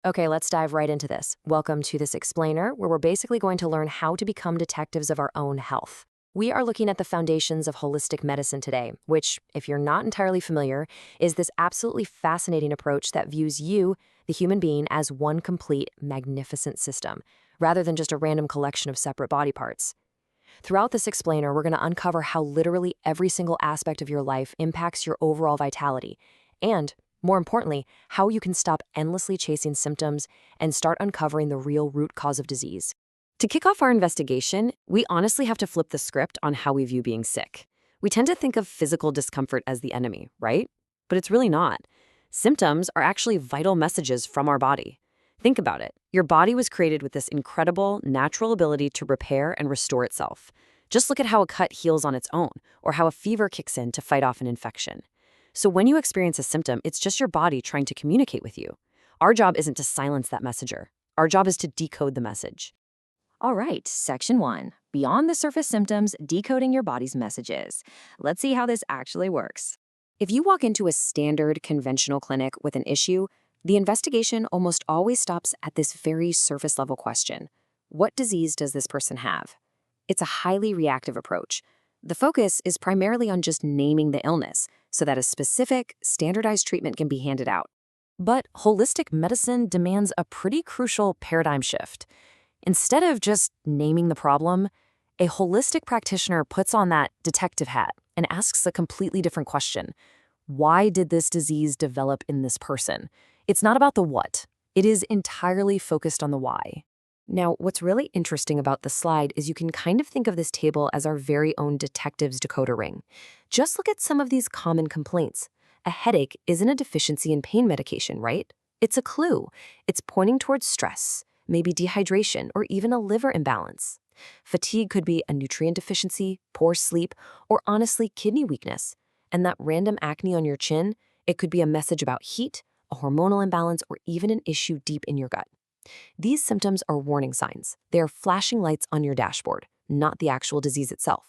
Okay, let's dive right into this. Welcome to this explainer, where we're basically going to learn how to become detectives of our own health. We are looking at the foundations of holistic medicine today, which, if you're not entirely familiar, is this absolutely fascinating approach that views you, the human being, as one complete, magnificent system, rather than just a random collection of separate body parts. Throughout this explainer, we're going to uncover how literally every single aspect of your life impacts your overall vitality, and, more importantly, how you can stop endlessly chasing symptoms and start uncovering the real root cause of disease. To kick off our investigation, we honestly have to flip the script on how we view being sick. We tend to think of physical discomfort as the enemy, right? But it's really not. Symptoms are actually vital messages from our body. Think about it. Your body was created with this incredible, natural ability to repair and restore itself. Just look at how a cut heals on its own, or how a fever kicks in to fight off an infection. So when you experience a symptom, it's just your body trying to communicate with you. Our job isn't to silence that messenger. Our job is to decode the message. All right, section 1. Beyond the surface symptoms, decoding your body's messages. Let's see how this actually works. If you walk into a standard conventional clinic with an issue, the investigation almost always stops at this very surface level question. What disease does this person have? It's a highly reactive approach. The focus is primarily on just naming the illness so that a specific, standardized treatment can be handed out. But holistic medicine demands a pretty crucial paradigm shift. Instead of just naming the problem, a holistic practitioner puts on that detective hat and asks a completely different question. Why did this disease develop in this person? It's not about the what. It is entirely focused on the why. Now, what's really interesting about the slide is you can kind of think of this table as our very own detective's decoder ring. Just look at some of these common complaints. A headache isn't a deficiency in pain medication, right? It's a clue. It's pointing towards stress, maybe dehydration, or even a liver imbalance. Fatigue could be a nutrient deficiency, poor sleep, or honestly, kidney weakness. And that random acne on your chin, it could be a message about heat, a hormonal imbalance, or even an issue deep in your gut. These symptoms are warning signs. They are flashing lights on your dashboard, not the actual disease itself.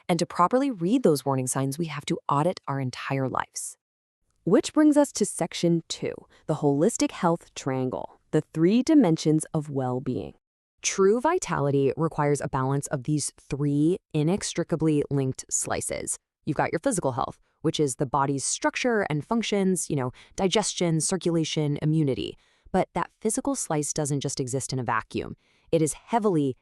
And to properly read those warning signs, we have to audit our entire lives. Which brings us to section 2, the holistic health triangle, the 3 dimensions of well-being. True vitality requires a balance of these 3 inextricably linked slices. You've got your physical health, which is the body's structure and functions, digestion, circulation, immunity. But that physical slice doesn't just exist in a vacuum. It is heavily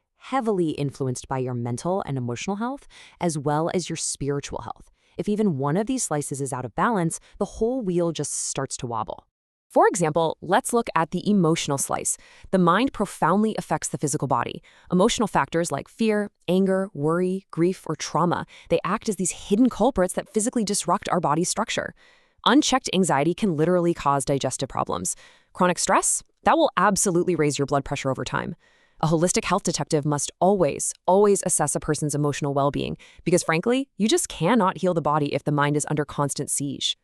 influenced by your mental and emotional health, as well as your spiritual health. If even one of these slices is out of balance, the whole wheel just starts to wobble. For example, let's look at the emotional slice. The mind profoundly affects the physical body. Emotional factors like fear, anger, worry, grief, or trauma, they act as these hidden culprits that physically disrupt our body's structure. Unchecked anxiety can literally cause digestive problems. Chronic stress, that will absolutely raise your blood pressure over time. A holistic health detective must always assess a person's emotional well-being because, frankly, you just cannot heal the body if the mind is under constant siege.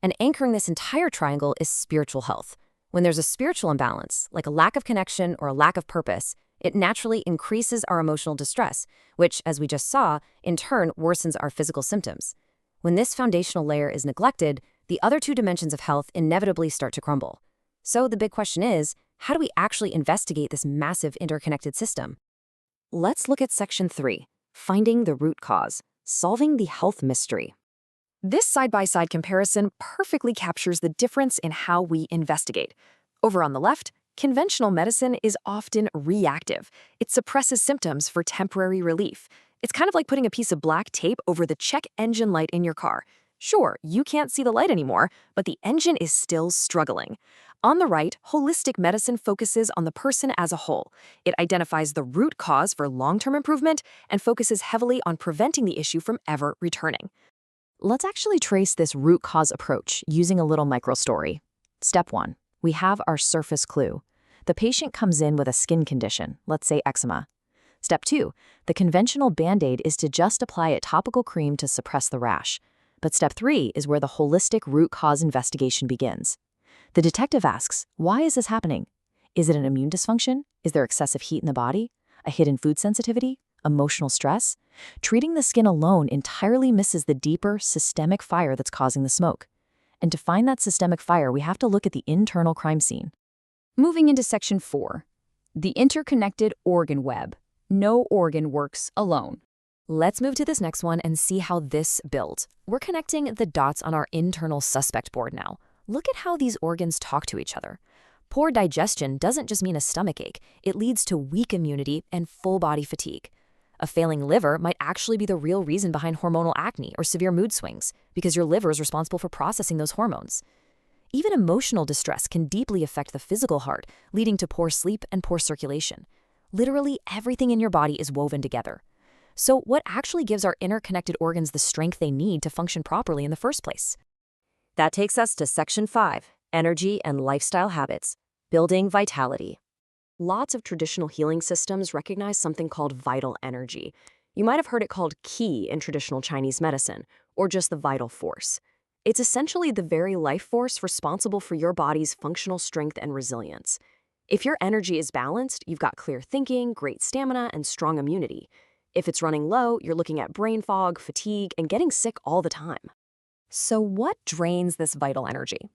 And anchoring this entire triangle is spiritual health. When there's a spiritual imbalance, like a lack of connection or a lack of purpose, it naturally increases our emotional distress, which, as we just saw, in turn worsens our physical symptoms. When this foundational layer is neglected, the other 2 dimensions of health inevitably start to crumble. So the big question is, how do we actually investigate this massive interconnected system? Let's look at section 3, finding the root cause, solving the health mystery. This side-by-side comparison perfectly captures the difference in how we investigate. Over on the left, conventional medicine is often reactive. It suppresses symptoms for temporary relief. It's kind of like putting a piece of black tape over the check engine light in your car. Sure, you can't see the light anymore, but the engine is still struggling. On the right, holistic medicine focuses on the person as a whole. It identifies the root cause for long-term improvement and focuses heavily on preventing the issue from ever returning. Let's actually trace this root cause approach using a little microstory. Step 1. We have our surface clue. The patient comes in with a skin condition, let's say eczema. Step 2. The conventional Band-Aid is to just apply a topical cream to suppress the rash. But step 3 is where the holistic root cause investigation begins. The detective asks, why is this happening? Is it an immune dysfunction? Is there excessive heat in the body? A hidden food sensitivity? Emotional stress? Treating the skin alone entirely misses the deeper, systemic fire that's causing the smoke. And to find that systemic fire, we have to look at the internal crime scene. Moving into Section 4, the interconnected organ web. No organ works alone. Let's move to this next one and see how this builds. We're connecting the dots on our internal suspect board now. Look at how these organs talk to each other. Poor digestion doesn't just mean a stomachache, it leads to weak immunity and full body fatigue. A failing liver might actually be the real reason behind hormonal acne or severe mood swings, because your liver is responsible for processing those hormones. Even emotional distress can deeply affect the physical heart, leading to poor sleep and poor circulation. Literally everything in your body is woven together. So what actually gives our interconnected organs the strength they need to function properly in the first place? That takes us to Section 5, Energy and Lifestyle Habits, Building Vitality. Lots of traditional healing systems recognize something called vital energy. You might have heard it called qi in traditional Chinese medicine, or just the vital force. It's essentially the very life force responsible for your body's functional strength and resilience. If your energy is balanced, you've got clear thinking, great stamina, and strong immunity. If it's running low, you're looking at brain fog, fatigue, and getting sick all the time. So what drains this vital energy?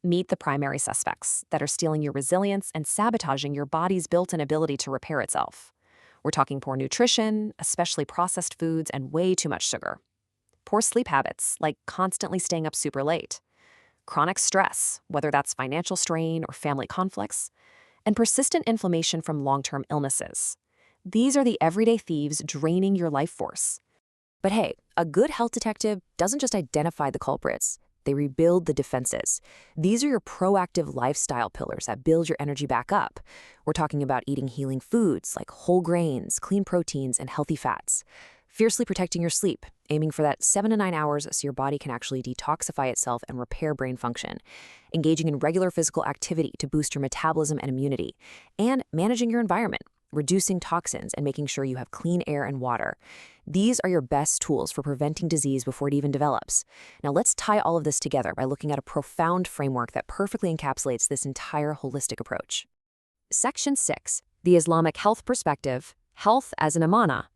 Meet the primary suspects that are stealing your resilience and sabotaging your body's built-in ability to repair itself. We're talking poor nutrition, especially processed foods, and way too much sugar. Poor sleep habits, like constantly staying up super late. Chronic stress, whether that's financial strain or family conflicts. And persistent inflammation from long-term illnesses. These are the everyday thieves draining your life force. But hey, a good health detective doesn't just identify the culprits. They rebuild the defenses. These are your proactive lifestyle pillars that build your energy back up. We're talking about eating healing foods like whole grains, clean proteins, and healthy fats. Fiercely protecting your sleep, aiming for that 7 to 9 hours so your body can actually detoxify itself and repair brain function. Engaging in regular physical activity to boost your metabolism and immunity. And managing your environment, reducing toxins and making sure you have clean air and water. These are your best tools for preventing disease before it even develops. Now let's tie all of this together by looking at a profound framework that perfectly encapsulates this entire holistic approach. Section 6, the Islamic health perspective, health as an amana.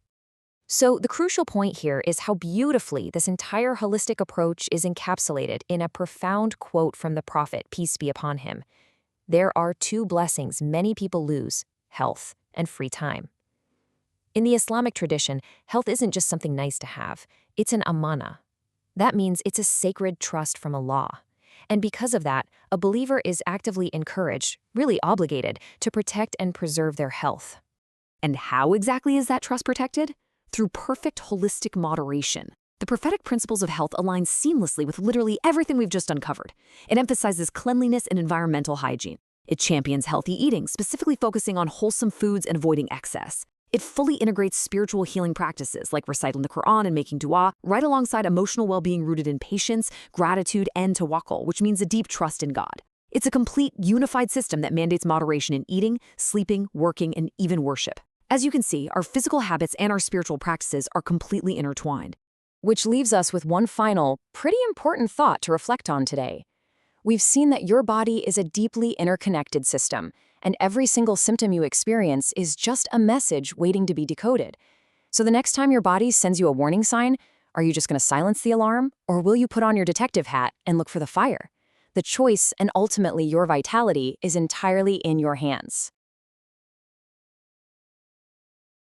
So the crucial point here is how beautifully this entire holistic approach is encapsulated in a profound quote from the Prophet, peace be upon him. There are two blessings many people lose, health and free time. In the Islamic tradition, health isn't just something nice to have, it's an amana. That means it's a sacred trust from Allah. And because of that, a believer is actively encouraged, really obligated, to protect and preserve their health. And how exactly is that trust protected? Through perfect holistic moderation. The prophetic principles of health align seamlessly with literally everything we've just uncovered. It emphasizes cleanliness and environmental hygiene. It champions healthy eating, specifically focusing on wholesome foods and avoiding excess. It fully integrates spiritual healing practices like reciting the Quran and making dua, right alongside emotional well-being rooted in patience, gratitude, and tawakkul, which means a deep trust in God. It's a complete, unified system that mandates moderation in eating, sleeping, working, and even worship. As you can see, our physical habits and our spiritual practices are completely intertwined. Which leaves us with one final, pretty important thought to reflect on today. We've seen that your body is a deeply interconnected system, and every single symptom you experience is just a message waiting to be decoded. So the next time your body sends you a warning sign, are you just going to silence the alarm, or will you put on your detective hat and look for the fire? The choice, and ultimately your vitality, is entirely in your hands.